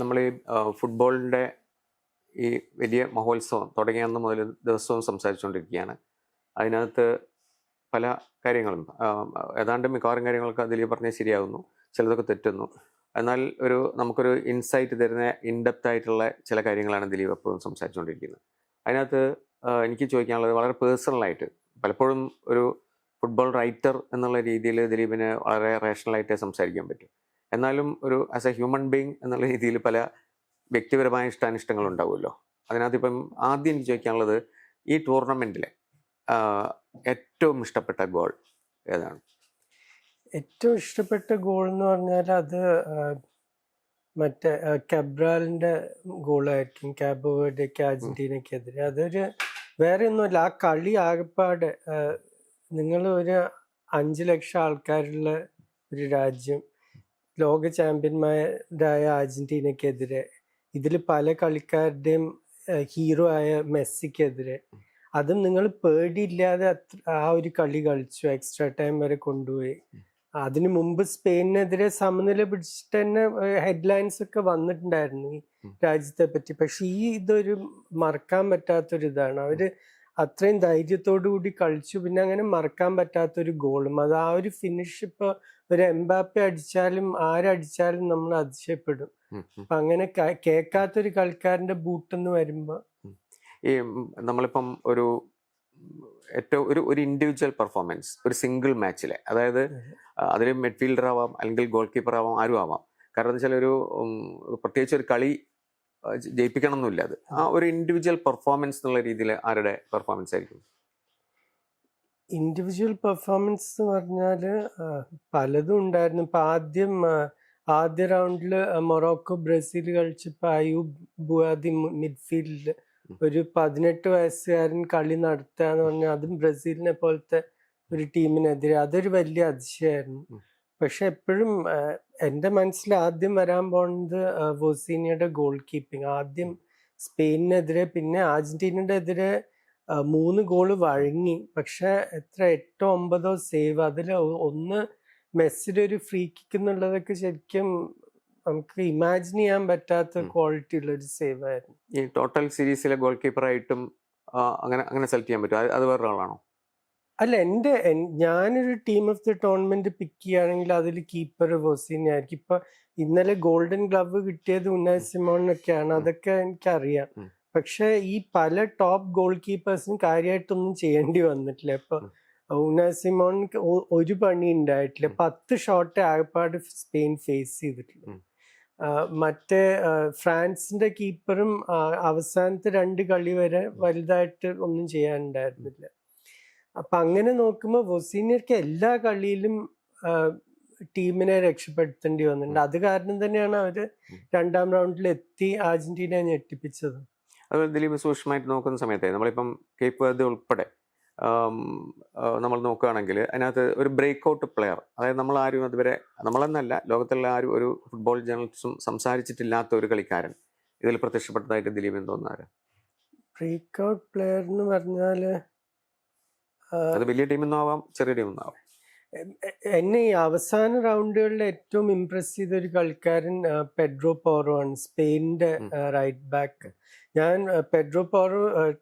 നമ്മൾ ഈ ഫുട്ബോളിൻ്റെ ഈ വലിയ മഹോത്സവം തുടങ്ങിയ അന്ന് മുതൽ ദിവസവും സംസാരിച്ചുകൊണ്ടിരിക്കുകയാണ്. അതിനകത്ത് പല കാര്യങ്ങളും ഏതാണ്ട് മിക്കവാറും കാര്യങ്ങളൊക്കെ ദിലീപ് പറഞ്ഞാൽ ശരിയാകുന്നു, ചിലതൊക്കെ തെറ്റുന്നു. എന്നാൽ നമുക്കൊരു ഇൻസൈറ്റ് തരുന്ന ഇൻഡെപ്ത് ആയിട്ടുള്ള ചില കാര്യങ്ങളാണ് ദിലീപ് എപ്പോഴും സംസാരിച്ചുകൊണ്ടിരിക്കുന്നത്. അതിനകത്ത് എനിക്ക് ചോദിക്കാനുള്ളത് വളരെ പേഴ്സണലായിട്ട്, പലപ്പോഴും ഒരു ഫുട്ബോൾ റൈറ്റർ എന്നുള്ള രീതിയിൽ ദിലീപിന് വളരെ റേഷണലായിട്ടേ സംസാരിക്കാൻ പറ്റും. എന്നാലും ആസ് എ ഹ്യൂമൻ ബീങ് എന്നുള്ള രീതിയിൽ പല വ്യക്തിപരമായ ഇഷ്ടാനിഷ്ടങ്ങൾ ഉണ്ടാവുമല്ലോ. അതിനകത്ത് ഇപ്പം ആദ്യം എനിക്ക് ചോദിക്കാനുള്ളത്, ഈ ടൂർണമെൻറ്റിലെ ഏറ്റവും ഇഷ്ടപ്പെട്ട ഗോൾ ഏതാണ്? ഏറ്റവും ഇഷ്ടപ്പെട്ട ഗോൾ എന്ന് പറഞ്ഞാൽ അത് മറ്റേ കബ്രാലിന്റെ ഗോളായിരിക്കും, കാബോ വെർഡേക്ക് അർജന്റീനക്കെതിരെ. അതൊരു വേറെ ഒന്നുമല്ല, ആ കളി ആകപ്പാടെ നിങ്ങൾ ഒരു 5 ലക്ഷം ആൾക്കാരുള്ള ഒരു രാജ്യം, ലോക ചാമ്പ്യന്മാരായ അർജന്റീനക്കെതിരെ, ഇതിൽ പല കളിക്കാരുടെയും ഹീറോ ആയ മെസ്സിക്കെതിരെ, അതും നിങ്ങൾ പേടിയില്ലാതെ ആ ഒരു കളി കളിച്ചു, എക്സ്ട്രാ ടൈം വരെ കൊണ്ടുപോയി. അതിനു മുമ്പ് സ്പെയിനെതിരെ സമനില പിടിച്ചിട്ട് തന്നെ ഹെഡ്ലൈൻസ് ഒക്കെ വന്നിട്ടുണ്ടായിരുന്നു ഈ രാജ്യത്തെ പറ്റി. പക്ഷെ ഇതൊരു മറക്കാൻ പറ്റാത്തൊരിതാണ്. അവര് അത്രയും ധൈര്യത്തോടു കൂടി കളിച്ചു. പിന്നെ അങ്ങനെ മറക്കാൻ പറ്റാത്തൊരു ഗോളും, അത് ആ ഒരു ഫിനിഷ് ഇപ്പൊ ഒരു എംബാപ്പെ അടിച്ചാലും ആരടിച്ചാലും നമ്മൾ അതിശയപ്പെടും. അപ്പൊ അങ്ങനെ കേൾക്കാത്തൊരു കളിക്കാരന്റെ ബൂട്ടെന്ന് വരുമ്പോ ഈ നമ്മളിപ്പം ഏറ്റവും ഒരു ഇൻഡിവിജ്വൽ പെർഫോമൻസ് ഒരു സിംഗിൾ മാച്ചിലെ, അതായത് അതിൽ മിഡ്ഫീൽഡർ ആവാം, അല്ലെങ്കിൽ ഗോൾ കീപ്പർ ആവാം, ആരും ആവാം. കാരണം എന്താ വെച്ചാൽ പ്രത്യേകിച്ച് ഒരു കളി ജയിപ്പിക്കണം എന്നില്ല. അത് ആ ഒരു ഇൻഡിവിജ്വൽ പെർഫോമൻസ് എന്നുള്ള രീതിയിൽ ആരുടെ പെർഫോമൻസ് ആയിരിക്കും? ഇൻഡിവിജ്വൽ പെർഫോമൻസ് എന്ന് പറഞ്ഞാല് പലതും ഉണ്ടായിരുന്നു. ഇപ്പൊ ആദ്യ റൗണ്ടില് മൊറോക്കോ ബ്രസീൽ കളിച്ചപ്പോ അയൂബ് ബുവാദി മിഡ്ഫീൽഡില് ഒരു 18 വയസ്സുകാരൻ കളി നടത്തുക എന്ന് പറഞ്ഞാൽ, അതും ബ്രസീലിനെ പോലത്തെ ഒരു ടീമിനെതിരെ, അതൊരു വലിയ അതിശയമായിരുന്നു. പക്ഷെ എപ്പോഴും എൻ്റെ മനസ്സിൽ ആദ്യം വരാൻ പോകുന്നത് വോസീനിയുടെ ഗോൾ കീപ്പിംഗ്. ആദ്യം സ്പെയിനിനെതിരെ, പിന്നെ അർജന്റീനയുടെ എതിരെ 3 ഗോള് വഴങ്ങി. പക്ഷെ 8-9 സേവ്, അതിൽ ഒന്ന് മെസ്സിയുടെ ഒരു ഫ്രീ കിക്ക് എന്നുള്ളതൊക്കെ ശരിക്കും നമുക്ക് ഇമാജിൻ ചെയ്യാൻ പറ്റാത്ത ക്വാളിറ്റി ഉള്ള ഒരു സേവ് ആയിരുന്നു. ഈ ടോട്ടൽ സീരീസിലെ ഗോൾ കീപ്പറായിട്ടും അങ്ങനെ സെലക്ട് ചെയ്യാൻ പറ്റും? അത് വേറൊരാളാണോ? അല്ല, ഞാനൊരു ടീം ഓഫ് ദി ടൂർണമെന്റ് പിക്ക് ചെയ്യുകയാണെങ്കിൽ അതിൽ കീപ്പർ വോസീനി ആയിരിക്കും. ഇപ്പൊ ഇന്നലെ ഗോൾഡൻ ഗ്ലവ് കിട്ടിയത് ഉനായ് സിമോണിനൊക്കെയാണ്, അതൊക്കെ എനിക്കറിയാം. പക്ഷെ ഈ പല ടോപ്പ് ഗോൾ കീപ്പേഴ്സിനും കാര്യമായിട്ടൊന്നും ചെയ്യേണ്ടി വന്നിട്ടില്ല. ഇപ്പൊ ഉനായ് സിമോണിക്ക് ഒരു പണി ഉണ്ടായിട്ടില്ല. 10 ഷോട്ട് ആകപ്പാട് സ്പെയിൻ ഫേസ് ചെയ്തിട്ടുള്ളൂ. മറ്റേ ഫ്രാൻസിന്റെ കീപ്പറും അവസാനത്തെ 2 കളി വരെ വലുതായിട്ട് ഒന്നും ചെയ്യാനുണ്ടായിരുന്നില്ല. അപ്പൊ അങ്ങനെ നോക്കുമ്പോൾ വോസീനിയർക്ക് എല്ലാ കളിയിലും ടീമിനെ രക്ഷപ്പെടുത്തേണ്ടി വന്നിട്ടുണ്ട്. അത് കാരണം തന്നെയാണ് അവര് 2ാം റൗണ്ടിൽ എത്തി അർജന്റീനയെ ഞെട്ടിപ്പിച്ചത്. അത് ദിലീപ് സൂക്ഷ്മമായിട്ട് നോക്കുന്ന സമയത്ത് നമ്മളിപ്പം കേപ്പ് വെർദെ ഉൾപ്പെടെ നമ്മൾ നോക്കുകയാണെങ്കിൽ അതിനകത്ത് ഒരു ബ്രേക്ക് ഔട്ട് പ്ലെയർ, അതായത് നമ്മളാരും അതുവരെ, നമ്മളെന്നല്ല ലോകത്തുള്ള ആരും ഒരു ഫുട്ബോൾ ജേർണലിസ്റ്റും സംസാരിച്ചിട്ടില്ലാത്ത ഒരു കളിക്കാരൻ ഇതിൽ പ്രത്യക്ഷപ്പെട്ടതായിട്ട് ദിലീപിന് തോന്നാറ്? ബ്രേക്ക് ഔട്ട് പ്ലെയർ എന്ന് പറഞ്ഞാല് അത് വലിയ ടീമൊന്നും ആവാം, ചെറിയ ടീമൊന്നും ആവാം. എന്നെ ഈ അവസാന റൗണ്ടുകളിൽ ഏറ്റവും ഇംപ്രസ് ചെയ്ത ഒരു കളിക്കാരൻ പെഡ്രോ പോറോ ആണ്, സ്പെയിനിന്റെ റൈറ്റ് ബാക്ക്. ഞാൻ പെഡ്രോ പോറോ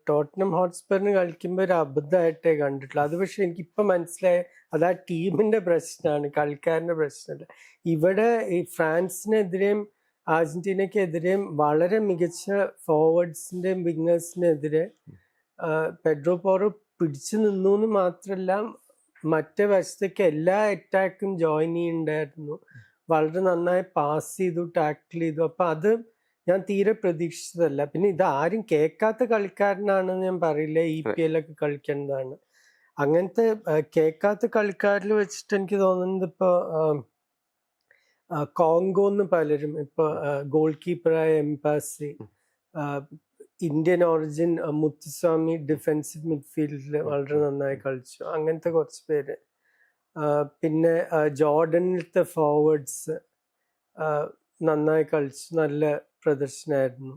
ടോട്ടനം ഹോട്ട്സ്പറിന് കളിക്കുമ്പോൾ ഒരു അബദ്ധമായിട്ടേ കണ്ടിട്ടുള്ളൂ. അത് പക്ഷെ എനിക്കിപ്പോൾ മനസ്സിലായ അത് ആ ടീമിന്റെ പ്രശ്നമാണ്, കളിക്കാരന്റെ പ്രശ്നമല്ല. ഇവിടെ ഈ ഫ്രാൻസിനെതിരെയും അർജന്റീനക്കെതിരെയും വളരെ മികച്ച ഫോർവേഡ്സിന്റെയും വിങ്ങേഴ്സിനെതിരെ പെഡ്രോ പോറോ പിടിച്ചു നിന്നു എന്ന് മാത്രമല്ല, മറ്റേ വശത്തേക്ക് എല്ലാ അറ്റാക്കും ജോയിൻ ചെയ്യുന്നുണ്ടായിരുന്നു. വളരെ നന്നായി പാസ് ചെയ്തു, ടാക്കിൾ ചെയ്തു. അപ്പൊ അത് ഞാൻ തീരെ പ്രതീക്ഷിച്ചതല്ല. പിന്നെ ഇത് ആരും കേൾക്കാത്ത കളിക്കാരനാണെന്ന് ഞാൻ പറയില്ല, EPL ഒക്കെ കളിക്കേണ്ടതാണ്. അങ്ങനത്തെ കേൾക്കാത്ത കളിക്കാരിൽ വെച്ചിട്ട് എനിക്ക് തോന്നുന്നത് ഇപ്പൊ കോങ്കോന്ന് പലരും, ഇപ്പൊ ഗോൾ കീപ്പറായ എംപാസി, ഇന്ത്യൻ ഒറിജിൻ മുത്തുസ്വാമി ഡിഫെൻസീവ് മിഡ്ഫീൽഡിൽ വളരെ നന്നായി കളിച്ചു. അങ്ങനത്തെ കുറച്ച് പേര്. പിന്നെ ജോർഡനിലത്തെ ഫോർവേഡ്സ് നന്നായി കളിച്ചു, നല്ല പ്രദർശനമായിരുന്നു.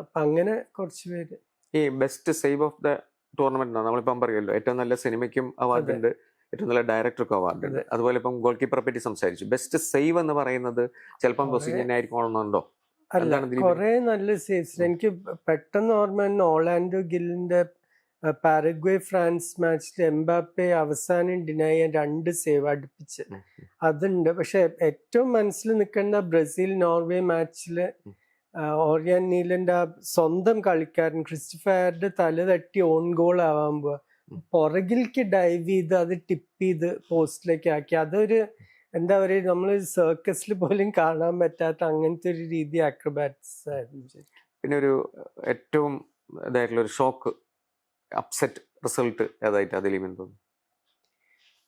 അപ്പം അങ്ങനെ കുറച്ച് പേര്. ഈ best save of the tournament നമ്മളിപ്പം പറയുമല്ലോ, ഏറ്റവും നല്ല സിനിമയ്ക്കും അവാർഡ് ഉണ്ട്, ഏറ്റവും നല്ല ഡയറക്ടർക്കും അവാർഡ് ഉണ്ട്. അതുപോലെ ഇപ്പം ഗോൾ കീപ്പറെ പറ്റി സംസാരിച്ചു. ബെസ്റ്റ് സേവ് എന്ന് പറയുന്നത് ചിലപ്പം ബൊസീനിയൻ ആയിരിക്കണമെന്നുണ്ടോ? അല്ല, എന്താണ് ദിലീപിന്? കുറെ നല്ല സേവ്സ്. എനിക്ക് പെട്ടെന്ന് ഓർമ്മ വരുന്ന ഓർലാൻഡോ ഗില്ലിന്റെ പാരഗ്വേ ഫ്രാൻസ് മാച്ചിൽ എംബാപ്പെ അവസാനം ഡിനൈ ചെയ്യാൻ 2 സേവ് അടുപ്പിച്ച് അതുണ്ട്. പക്ഷെ ഏറ്റവും മനസ്സിൽ നിൽക്കേണ്ട ബ്രസീൽ നോർവേ മാച്ചില് ഓറിയാൻ നീലന്റെ ആ സ്വന്തം കളിക്കാരൻ ക്രിസ്റ്റഫയറുടെ തല തട്ടി ഓൺ ഗോൾ ആവാൻ പോവാ, പുറകിലേക്ക് ഡൈവ് ചെയ്ത് അത് ടിപ്പ് ചെയ്ത് പോസ്റ്റിലേക്ക് ആക്കി. അതൊരു എന്താ പറയുക, നമ്മൾ സർക്കസിൽ പോലും കാണാൻ പറ്റാത്ത അങ്ങനത്തെ ഒരു രീതി അക്രോബാറ്റ്സ് ആയിരുന്നു. പിന്നെ ഒരു ഏറ്റവും ഇതായിട്ടുള്ള ഒരു ഷോക്ക് അപ്സെറ്റ് റിസൾട്ട് ഏതായിട്ടാ ദിലീപിന് തോന്നുന്നു?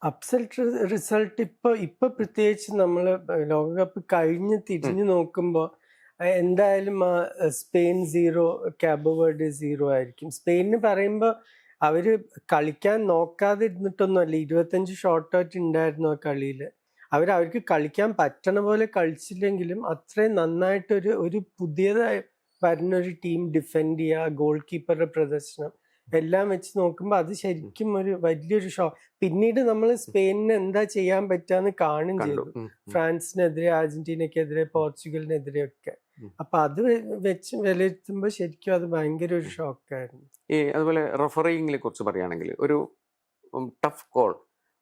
അപ്സെറ്റ് റിസൾട്ട് ഇപ്പൊ പ്രത്യേകിച്ച് നമ്മൾ ലോകകപ്പ് കഴിഞ്ഞ് തിരിഞ്ഞു നോക്കുമ്പോൾ എന്തായാലും സ്പെയിൻ 0 കാബോ വെർഡെ 0 ആയിരിക്കും. സ്പെയിനിന് പറയുമ്പോൾ അവര് കളിക്കാൻ നോക്കാതെ ഇരുന്നിട്ടൊന്നുമല്ല. 25 ഷോട്ട് ഔട്ട് ഉണ്ടായിരുന്നു ആ കളിയിൽ. അവർക്ക് കളിക്കാൻ പറ്റണ പോലെ കളിച്ചില്ലെങ്കിലും അത്രയും നന്നായിട്ട് ഒരു പുതിയതായി വരുന്നൊരു ടീം ഡിഫെൻഡ് ചെയ്യുക, ഗോൾ കീപ്പറുടെ പ്രദർശനം എല്ലാം വെച്ച് നോക്കുമ്പോൾ അത് ശരിക്കും ഒരു വലിയൊരു ഷോ. പിന്നീട് നമ്മൾ സ്പെയിനിന് എന്താ ചെയ്യാൻ പറ്റാന്ന് കാണും ചെയ്തു. ഫ്രാൻസിനെതിരെ, അർജന്റീനക്കെതിരെ, പോർച്ചുഗലിനെതിരെ ഒക്കെ. അപ്പൊ അത് വെച്ച് വിലയിരുത്തുമ്പോൾ ശരിക്കും അത് ഭയങ്കര ഒരു ഷോക്കായിരുന്നു. അതുപോലെ റഫറിങ്ങിനെ കുറിച്ച് പറയുകയാണെങ്കിൽ ഒരു ടഫ് കോൾ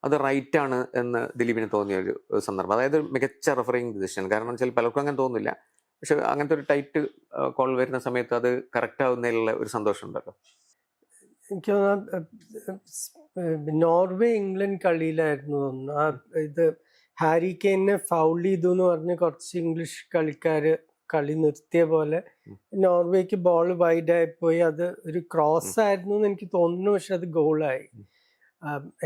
അത് റൈറ്റ് ആണ് എന്ന് ദിലീപിന് തോന്നിയ ഒരു സന്ദർഭം, അതായത് മികച്ച റഫറിങ് ഡിസിഷൻ. കാരണം ചില പലർക്കും അങ്ങനെ തോന്നുന്നില്ല, പക്ഷെ അങ്ങനത്തെ ഒരു ടൈറ്റ് കോൾ വരുന്ന സമയത്ത് അത് കറക്റ്റ് ആവുന്നതിലുള്ള ഒരു സന്തോഷം ഉണ്ടല്ലോ. എനിക്ക് തോന്നുന്നു നോർവേ ഇംഗ്ലണ്ട് കളിയിലായിരുന്നു തോന്നുന്നു. ഇത് ഹാരി കെയിനെ ഫൗൾ ചെയ്തു എന്ന് പറഞ്ഞ് കുറച്ച് ഇംഗ്ലീഷ് കളിക്കാര് കളി നിർത്തിയ പോലെ നോർവേക്ക് ബോൾ വൈഡായി പോയി. അത് ഒരു ക്രോസ് ആയിരുന്നു എന്ന് എനിക്ക് തോന്നുന്നു, പക്ഷെ അത് ഗോളായി.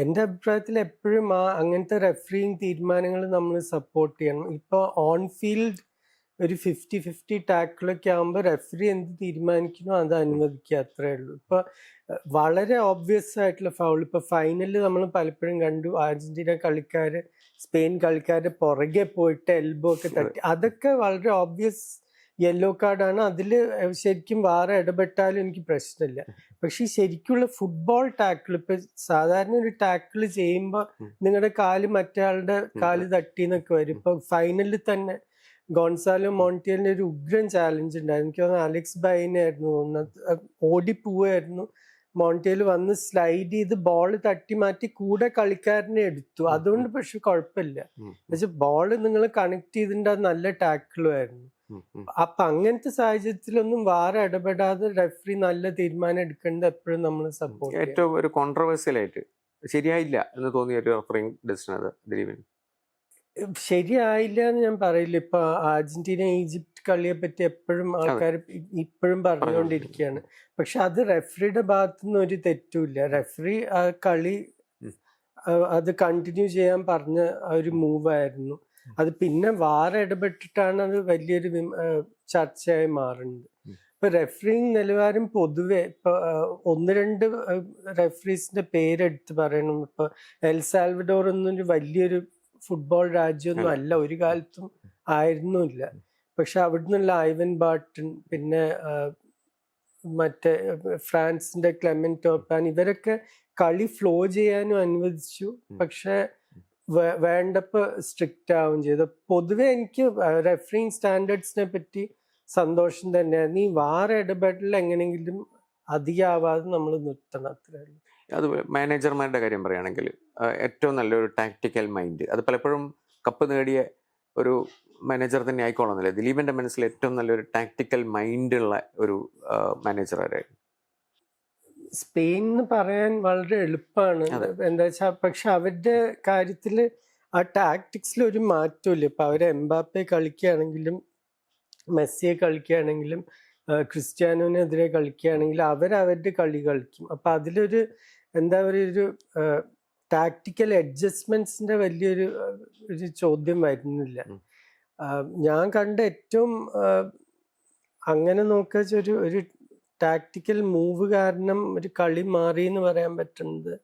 എൻ്റെ അഭിപ്രായത്തിൽ എപ്പോഴും അങ്ങനത്തെ റെഫറിങ് തീരുമാനങ്ങൾ നമ്മൾ സപ്പോർട്ട് ചെയ്യണം. ഇപ്പോൾ ഓൺ ഫീൽഡ് ഒരു 50-50 ടാക്കിളൊക്കെ ആകുമ്പോൾ റെഫറി എന്ത് തീരുമാനിക്കണോ അത് അനുവദിക്കുക, അത്രേ ഉള്ളൂ. ഇപ്പോൾ വളരെ ഓബ്വിയസ് ആയിട്ടുള്ള ഫൗൾ ഇപ്പോൾ ഫൈനലിൽ നമ്മൾ പലപ്പോഴും കണ്ടു, അർജന്റീന കളിക്കാർ സ്പെയിൻ കളിക്കാരുടെ പുറകെ പോയിട്ട് എൽബോ ഒക്കെ തട്ടി. അതൊക്കെ വളരെ ഓബ്വിയസ് യെല്ലോ കാർഡാണ്. അതിൽ ശരിക്കും വേറെ ഇടപെട്ടാലും എനിക്ക് പ്രശ്നമില്ല. പക്ഷെ ശരിക്കുള്ള ഫുട്ബോൾ ടാക്കിൾ, ഇപ്പൊ സാധാരണ ഒരു ടാക്കിൾ ചെയ്യുമ്പോൾ നിങ്ങളുടെ കാല് മറ്റേ കാല് തട്ടി എന്നൊക്കെ വരും. ഇപ്പൊ ഫൈനലിൽ തന്നെ ഗോൺസാലോ മോണ്ടിയലിന്റെ ഒരു ഉഗ്രൻ ചാലഞ്ച് ഉണ്ടായിരുന്നു. എനിക്ക് തോന്നുന്നു അലക്സ് ബൈനായിരുന്നു തോന്നുന്നത്, ഓടിപ്പോവായിരുന്നു. മോണ്ടിയൽ വന്ന് സ്ലൈഡ് ചെയ്ത് ബോൾ തട്ടി മാറ്റി കൂടെ കളിക്കാരനെ എടുത്തു. അതുകൊണ്ട് പക്ഷെ കുഴപ്പമില്ല. പക്ഷെ ബോള് നിങ്ങൾ കണക്ട് ചെയ്തിട്ട് അത് നല്ല ടാക്കിളും ആയിരുന്നു. അപ്പൊ അങ്ങനത്തെ സാഹചര്യത്തിലൊന്നും വേറെ ഇടപെടാതെ റെഫറി നല്ല തീരുമാനം എടുക്കേണ്ടത് എപ്പോഴും നമ്മൾ സപ്പോർട്ട്. ഏറ്റവും ഒരു കോൺട്രവേഴ്സ്യൽ ആയിട്ട് ശരിയായില്ല എന്ന് തോന്നിയ ഒരു റഫറിംഗ് ഡിസിഷൻ അത് ദിലീപിന്? ശരിയായില്ല എന്ന് ഞാൻ പറയില്ല. ഇപ്പൊ അർജന്റീന ഈജിപ്ത് കളിയെ പറ്റി എപ്പോഴും ആൾക്കാർ ഇപ്പോഴും പറഞ്ഞുകൊണ്ടിരിക്കുകയാണ്. പക്ഷെ അത് റെഫറിയുടെ ഭാഗത്തുനിന്ന് ഒരു തെറ്റുമില്ല. റെഫറി ആ കളി അത് കണ്ടിന്യൂ ചെയ്യാൻ പറഞ്ഞ ഒരു മൂവായിരുന്നു. അത് പിന്നെ വാറ ഇടപെട്ടിട്ടാണ് അത് വലിയൊരു ചർച്ചയായി മാറുന്നത്. ഇപ്പൊ റെഫറിങ് നിലവാരം പൊതുവെ ഇപ്പൊ 1-2 റെഫറീസിന്റെ പേരെടുത്ത് പറയണം. ഇപ്പൊ എൽ സാൽവഡോർ എന്നൊരു വലിയൊരു ഫുട്ബോൾ രാജ്യമൊന്നും അല്ല, ഒരു കാലത്തും ആയിരുന്നില്ല. പക്ഷെ അവിടുന്നുള്ള ഐവൻ ബാർട്ടൺ, പിന്നെ മറ്റേ ഫ്രാൻസിന്റെ ക്ലെമന്റ് ടോപ്പാൻ, ഇവരൊക്കെ കളി ഫ്ലോ ചെയ്യാനും അനുവദിച്ചു. പക്ഷെ വേണ്ടപ്പോ സ്ട്രിക്റ്റ് ആവുകയും ചെയ്തു. പൊതുവെ എനിക്ക് റെഫറിങ് സ്റ്റാൻഡേർഡ്സിനെ പറ്റി സന്തോഷം തന്നെയാണ്. ഈ വാറ ഇടപെടൽ എങ്ങനെയെങ്കിലും അധികമാവാതെ നമ്മൾ നിർത്തണം, അത്രേ ഉള്ളൂ. അതുപോലെ മാനേജർമാരുടെ കാര്യം പറയുകയാണെങ്കിൽ ഏറ്റവും നല്ലൊരു ടാക്ടിക്കൽ മൈൻഡ്, അത് പലപ്പോഴും കപ്പ് നേടിയ ഒരു മാനേജർ തന്നെ ആയിക്കോളുന്നില്ല. ദിലീപിന്റെ മനസ്സിൽ ഏറ്റവും നല്ലൊരു ടാക്ടിക്കൽ മൈൻഡുള്ള ഒരു മാനേജർ ആരായിരുന്നു? സ്പെയിൻ എന്ന് പറയാൻ വളരെ എളുപ്പമാണ്, എന്താ വെച്ചാൽ. പക്ഷെ അവരുടെ കാര്യത്തിൽ ആ ടാക്ടിക്സിൽ ഒരു മാറ്റമില്ല. ഇപ്പൊ അവര് എംബാപ്പെ കളിക്കുകയാണെങ്കിലും മെസ്സിയെ കളിക്കുകയാണെങ്കിലും ക്രിസ്ത്യാനോനെതിരെ കളിക്കുകയാണെങ്കിലും അവരവരുടെ കളി കളിക്കും. അപ്പൊ അതിലൊരു എന്താ പറയുക, ഒരു ടാക്ടിക്കൽ അഡ്ജസ്റ്റ്മെന്റ്സിന്റെ വലിയൊരു ചോദ്യം വരുന്നില്ല. ഞാൻ കണ്ട ഏറ്റവും അങ്ങനെ നോക്കുക ഒരു ടാക്ടിക്കൽ മൂവ് കാരണം ഒരു കളി മാറി എന്ന് പറയാൻ പറ്റുന്നത്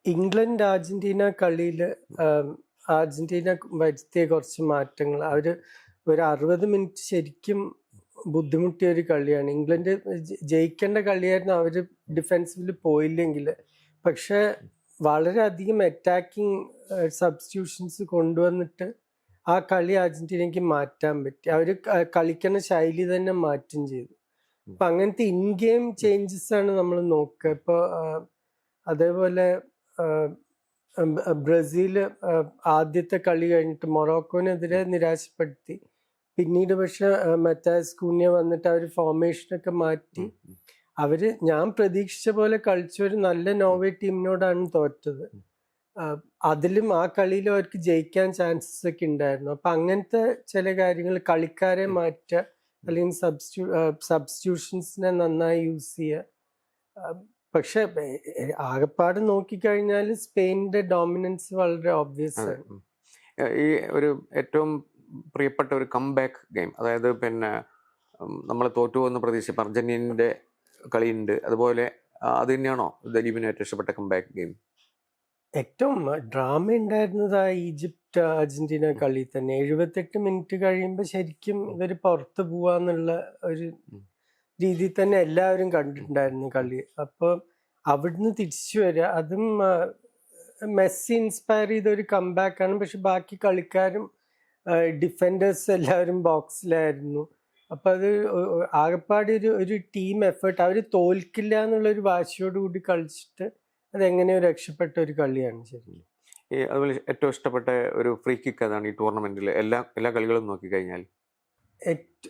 ഇംഗ്ലണ്ട് അർജന്റീന കളിയിൽ അർജന്റീന വരുത്തിയ കുറച്ച് മാറ്റങ്ങൾ. അവര് ഒരു 60 മിനിറ്റ് ശരിക്കും ബുദ്ധിമുട്ടിയ ഒരു കളിയാണ്. ഇംഗ്ലണ്ട് ജയിക്കേണ്ട കളിയായിരുന്നു അവര് ഡിഫെൻസിവിൽ പോയില്ലെങ്കിൽ. പക്ഷെ വളരെയധികം അറ്റാക്കിംഗ് സബ്സ്റ്റിറ്റ്യൂഷൻസ് കൊണ്ടുവന്നിട്ട് ആ കളി അർജന്റീനയ്ക്ക് മാറ്റാൻ പറ്റി. അവർ കളിക്കുന്ന ശൈലി തന്നെ മാറ്റും ചെയ്തു. അപ്പൊ അങ്ങനത്തെ ഇൻ ഗെയിം ചേഞ്ചസ് ആണ് നമ്മൾ നോക്കുക. ഇപ്പോൾ അതേപോലെ ബ്രസീൽ ആദ്യത്തെ കളി കഴിഞ്ഞിട്ട് മൊറോക്കോനെതിരെ നിരാശപ്പെടുത്തി. പിന്നീട് പക്ഷെ മത്തായസ് കുഞ്ഞ വന്നിട്ട് അവർ ഫോർമേഷനൊക്കെ മാറ്റി. ഞാൻ പ്രതീക്ഷിച്ച പോലെ കളിച്ച ഒരു നല്ല നോർവേ ടീമിനോടാണ് തോറ്റത്. അതിലും ആ കളിയിൽ അവർക്ക് ജയിക്കാൻ ചാൻസസ് ഒക്കെ ഉണ്ടായിരുന്നു. അപ്പൊ അങ്ങനത്തെ ചില കാര്യങ്ങൾ, കളിക്കാരെ മാറ്റുക, അല്ലെങ്കിൽ സബ്സ്റ്റിറ്റ്യൂഷൻസിനെ നന്നായി യൂസ് ചെയ്യുക. പക്ഷെ ആകെപ്പാട് നോക്കിക്കഴിഞ്ഞാൽ സ്പെയിനിന്റെ ഡോമിനൻസ് വളരെ ഓബ്വിയസ് ആണ്. ഈ ഒരു ഏറ്റവും പ്രിയപ്പെട്ട ഒരു കംബാക്ക് ഗെയിം, അതായത് പിന്നെ നമ്മൾ തോറ്റുപോകുന്ന പ്രതീക്ഷ അർജന്റീനയുടെ കളിയുണ്ട്, അതുപോലെ അത് തന്നെയാണോ ദിലീപിന് ഏറ്റവും ഇഷ്ടപ്പെട്ട കംബാക്ക് ഗെയിം? ഏറ്റവും ഡ്രാമ ഉണ്ടായിരുന്നത് ആ ഈജിപ്റ്റ് അർജന്റീന കളി തന്നെ. 78 മിനിറ്റ് കഴിയുമ്പോൾ ശരിക്കും ഇവർ പുറത്ത് പോവാന്നുള്ള ഒരു രീതിയിൽ തന്നെ എല്ലാവരും കണ്ടിട്ടുണ്ടായിരുന്നു കളി. അപ്പോൾ അവിടുന്ന് തിരിച്ചു വരിക, അതും മെസ്സി ഇൻസ്പയർ ചെയ്ത ഒരു കംബാക്ക് ആണ്. പക്ഷെ ബാക്കി കളിക്കാരും ഡിഫൻഡേഴ്സ് എല്ലാവരും ബോക്സിലായിരുന്നു. അപ്പൊ അത് ആകെപ്പാടെ ഒരു ടീം എഫേർട്ട്. അവർ തോൽക്കില്ല എന്നുള്ളൊരു വാശിയോടുകൂടി കളിച്ചിട്ട് അതെങ്ങനെയോ രക്ഷപ്പെട്ട ഒരു കളിയാണ് ശരിക്കും. അതുപോലെ ഏറ്റവും ഇഷ്ടപ്പെട്ട ഒരു ഫ്രീ കിക്ക് അതാണ് ഈ ടൂർണമെന്റിൽ എല്ലാ കളികളും നോക്കിക്കഴിഞ്ഞാൽ?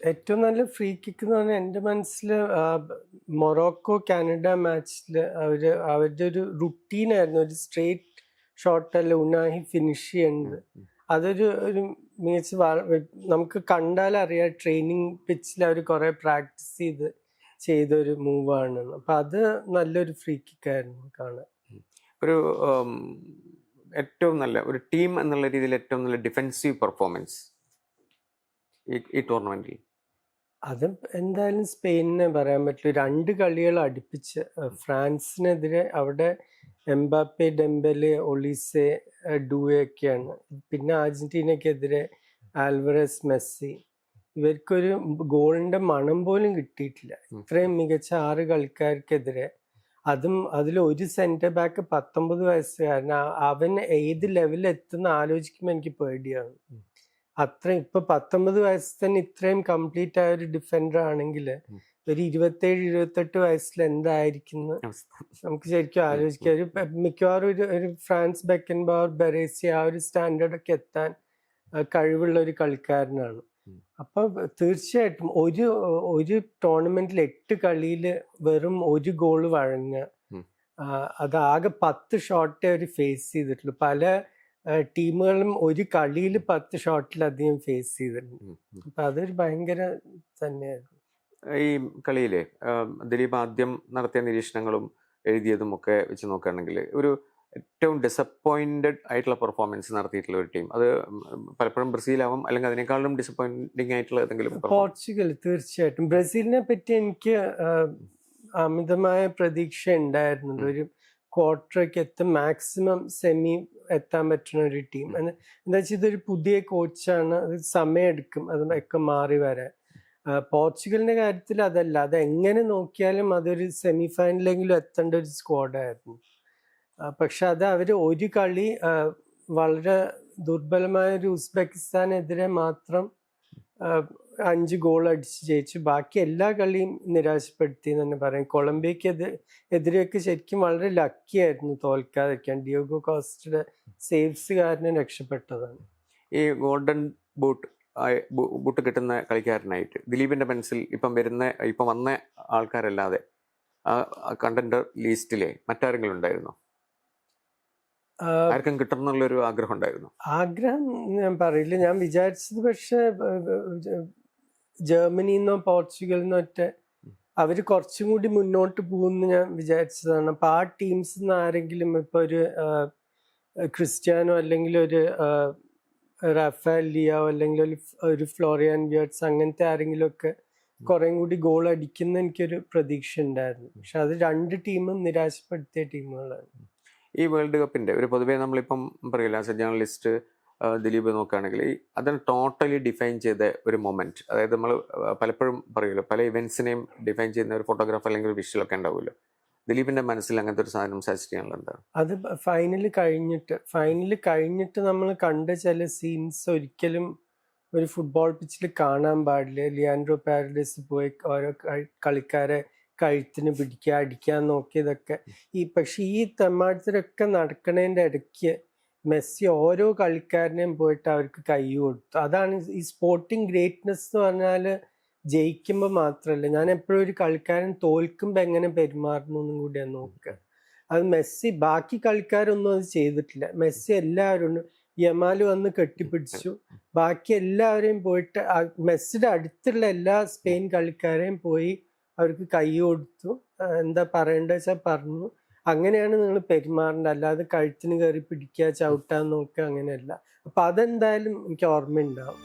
ഏറ്റവും നല്ല ഫ്രീ കിക്ക് എന്ന് പറഞ്ഞാൽ എൻ്റെ മനസ്സിൽ മൊറോക്കോ കാനഡ മാച്ചിൽ അവരുടെ ഒരു റുട്ടീനായിരുന്നു. ഒരു സ്ട്രേറ്റ് ഷോട്ടല്ല ഉനാഹി ഫിനിഷ് ചെയ്യുന്നത്. അതൊരു മികച്ച, നമുക്ക് കണ്ടാലറിയാം ട്രെയിനിങ് പിച്ചിൽ അവർ കുറെ പ്രാക്ടീസ് ചെയ്തൊരു മൂവാണ്. അപ്പൊ അത് നല്ലൊരു ഫ്രീ കിക്കായിരുന്നു കാണാൻ. ഒരു ഏറ്റവും നല്ല ഒരു ടീം എന്നുള്ള രീതിയിൽ ഏറ്റവും നല്ല ഡിഫെൻസീവ് പെർഫോമൻസ് ഈ ടൂർണമെന്റിൽ? അത് എന്തായാലും സ്പെയിനിനെ പറയാൻ പറ്റില്ല. 2 കളികൾ അടുപ്പിച്ച് ഫ്രാൻസിനെതിരെ അവിടെ എംബാപ്പെ, ഡെംബെലെ, ഒളീസെ, ഡൂയെ ഒക്കെയാണ്. പിന്നെ അർജന്റീനക്കെതിരെ ആൽവറസ്, മെസ്സി. ഇവർക്കൊരു ഗോളിന്റെ മണം പോലും കിട്ടിയിട്ടില്ല. ഇത്രയും മികച്ച 6 കളിക്കാർക്കെതിരെ. അതിൽ ഒരു സെന്റർ ബാക്ക് 19 വയസ്സുകാരൻ. അവൻ ഏത് ലെവലിൽ എത്തുന്ന ആലോചിക്കുമ്പോൾ എനിക്ക് പേടിയാണ്. ഇപ്പൊ 19 വയസ്സിൽ തന്നെ ഇത്രയും കംപ്ലീറ്റ് ആയ ഒരു ഡിഫൻഡർ ആണെങ്കിൽ ഒരു 27-28 വയസ്സിൽ എന്തായിരിക്കും നമുക്ക് ശരിക്കും ആലോചിക്കാം. മിക്കവാറും ഒരു ഫ്രാൻസ് ബെക്കൻബൗർ, ബെറേസി ആ ഒരു സ്റ്റാൻഡേർഡ് ഒക്കെ എത്താൻ കഴിവുള്ള ഒരു കളിക്കാരനാണ്. അപ്പൊ തീർച്ചയായിട്ടും ഒരു ടൂർണമെന്റിൽ 8 കളിയിൽ വെറും 1 ഗോള് വഴങ്ങുക, അതാകെ 10 ഷോട്ടേ അവർ ഫേസ് ചെയ്തിട്ടുള്ളൂ. പല ടീമുകളും ഒരു കളിയിൽ 10 ഷോട്ടിലധികം ഫേസ് ചെയ്തിട്ടുണ്ട്. അപ്പൊ അതൊരു ഭയങ്കര തന്നെയായിരുന്നു. ഈ കളിയിലെ ദിലീപ് ആദ്യം നടത്തിയ നിരീക്ഷണങ്ങളും എഴുതിയതും ഒക്കെ വെച്ച് നോക്കുകയാണെങ്കിൽ ഒരു ഏറ്റവും ഡിസപ്പോയിന്റഡ് ആയിട്ടുള്ള പെർഫോമൻസ് നടത്തിയിട്ടുള്ള ഒരു ടീം, അത് പലപ്പോഴും ബ്രസീലാവും, അല്ലെങ്കിൽ അതിനേക്കാളും ഡിസപ്പോയിന്റിങ് ആയിട്ടുള്ള ഏതെങ്കിലും? പോർച്ചുഗൽ. തീർച്ചയായിട്ടും ബ്രസീലിനെ പറ്റി എനിക്ക് അമിതമായ പ്രതീക്ഷ ഉണ്ടായിരുന്നുണ്ട്. ഒരു ക്വാർട്ടറൊക്കെ എത്തും, മാക്സിമം സെമി എത്താൻ പറ്റുന്ന ഒരു ടീം. എന്താ വെച്ചാൽ ഇതൊരു പുതിയ കോച്ചാണ്, അത് സമയമെടുക്കും അതൊക്കെ മാറി വരാൻ. പോർച്ചുഗലിന്റെ കാര്യത്തിൽ അതല്ല, അത് എങ്ങനെ നോക്കിയാലും അതൊരു സെമി ഫൈനലെങ്കിലും എത്തേണ്ട ഒരു സ്ക്വാഡായിരുന്നു. പക്ഷെ അത് അവര് ഒരു കളി വളരെ ദുർബലമായ ഒരു ഉസ്ബെക്കിസ്ഥാനെതിരെ മാത്രം 5 ഗോൾ അടിച്ച് ജയിച്ചു. ബാക്കി എല്ലാ കളിയും നിരാശപ്പെടുത്തി എന്ന് തന്നെ പറയാം. കൊളംബിയക്ക് എതിരെയൊക്കെ ശരിക്കും വളരെ ലക്കി ആയിരുന്നു തോൽക്കാതിരിക്കാൻ. ഡിയോഗോ കോസ്റ്റയുടെ സേവ്സ് കാരണം രക്ഷപ്പെട്ടതാണ്. ഈ ഗോൾഡൻ ബൂട്ട് കിട്ടുന്ന കളിക്കാരനായിട്ട് ദിലീപിന്റെ മനസ്സിൽ ഇപ്പം വന്ന ആൾക്കാരല്ലാതെ കണ്ടന്റർ ലിസ്റ്റിലെ മറ്റാരെങ്കിലും ഉണ്ടായിരുന്നോ? ആർക്കും കിട്ടണം എന്നുള്ളൊരു ആഗ്രഹം ഉണ്ടായിരുന്നു? ആഗ്രഹം ഞാൻ പറയില്ല. ഞാൻ വിചാരിച്ചത് പക്ഷെ ജർമ്മനിന്നോ പോർച്ചുഗലിന്നോ അവര് കുറച്ചും കൂടി മുന്നോട്ട് പോകുമെന്ന് ഞാൻ വിചാരിച്ചതാണ്. അപ്പൊ ആ ടീംസിൽ നിന്ന് ആരെങ്കിലും, ഇപ്പൊ ഒരു ക്രിസ്ത്യാനോ അല്ലെങ്കിൽ ഒരു റാഫേൽ ലിയാവോ അല്ലെങ്കിൽ ഒരു ഫ്ലോറിയാൻ വിയർട്സ്, അങ്ങനത്തെ ആരെങ്കിലും ഒക്കെ കുറെ കൂടി ഗോൾ അടിക്കുന്ന എനിക്കൊരു പ്രതീക്ഷ ഉണ്ടായിരുന്നു. പക്ഷെ അത് 2 ടീമും നിരാശപ്പെടുത്തിയ ടീമുകളാണ്. ഈ വേൾഡ് കപ്പിന്റെ ഒരു പൊതുവേ നമ്മളിപ്പം പറയില്ല, ആസ് എ ജേർണലിസ്റ്റ് ദിലീപ് നോക്കുകയാണെങ്കിൽ അതിന് ടോട്ടലി ഡിഫൈൻ ചെയ്ത ഒരു മൊമെന്റ്, അതായത് നമ്മൾ പലപ്പോഴും പറയുമല്ലോ, പല ഇവന്റ്സിനെയും ഡിഫൈൻ ചെയ്യുന്ന ഒരു ഫോട്ടോഗ്രാഫ് അല്ലെങ്കിൽ ഒരു വിഷ്വലൊക്കെ ഉണ്ടാവുമല്ലോ. ദിലീപിന്റെ മനസ്സിൽ അങ്ങനത്തെ ഒരു സാധനം സജസ്റ്റ് ചെയ്യാനുള്ള എന്താണ്? അത് ഫൈനൽ കഴിഞ്ഞിട്ട് നമ്മൾ കണ്ട ചില സീൻസ് ഒരിക്കലും ഒരു ഫുട്ബോൾ പിച്ചിൽ കാണാൻ പാടില്ല. ലിയാൻഡ്രോ പാരഡൈസ് പോയി ഓരോ കളിക്കാരെ കഴുത്തിന് പിടിക്കുക, അടിക്കാൻ നോക്കിയതൊക്കെ. പക്ഷെ ഈ തെമ്മാടത്തിലൊക്കെ നടക്കണതിൻ്റെ ഇടയ്ക്ക് മെസ്സി ഓരോ കളിക്കാരനെയും പോയിട്ട് അവർക്ക് കൈ കൊടുത്തു. അതാണ് ഈ സ്പോർട്ടിങ് ഗ്രേറ്റ്നെസ് എന്ന് പറഞ്ഞാൽ. ജയിക്കുമ്പോൾ മാത്രമല്ല, ഞാൻ എപ്പോഴും ഒരു കളിക്കാരൻ തോൽക്കുമ്പോൾ എങ്ങനെ പെരുമാറുന്നു എന്നും കൂടിയാണ് നോക്കുക. അത് മെസ്സി ബാക്കി കളിക്കാരൊന്നും അത് ചെയ്തിട്ടില്ല. മെസ്സി എല്ലാവരും, യമാല് വന്ന് കെട്ടിപ്പിടിച്ചു, ബാക്കി എല്ലാവരെയും പോയിട്ട് മെസ്സിയുടെ അടുത്തുള്ള എല്ലാ സ്പെയിൻ കളിക്കാരെയും പോയി അവർക്ക് കൈ കൊടുത്തു. എന്താ പറയേണ്ടത് വെച്ചാൽ പറഞ്ഞു. അങ്ങനെയാണ് നിങ്ങൾ പെരുമാറേണ്ടത്, അല്ലാതെ കഴുത്തിന് കയറി പിടിക്കുക, ചവിട്ടാൻ നോക്കുക, അങ്ങനെയല്ല. അപ്പം അതെന്തായാലും എനിക്ക് ഓർമ്മയുണ്ടാവും.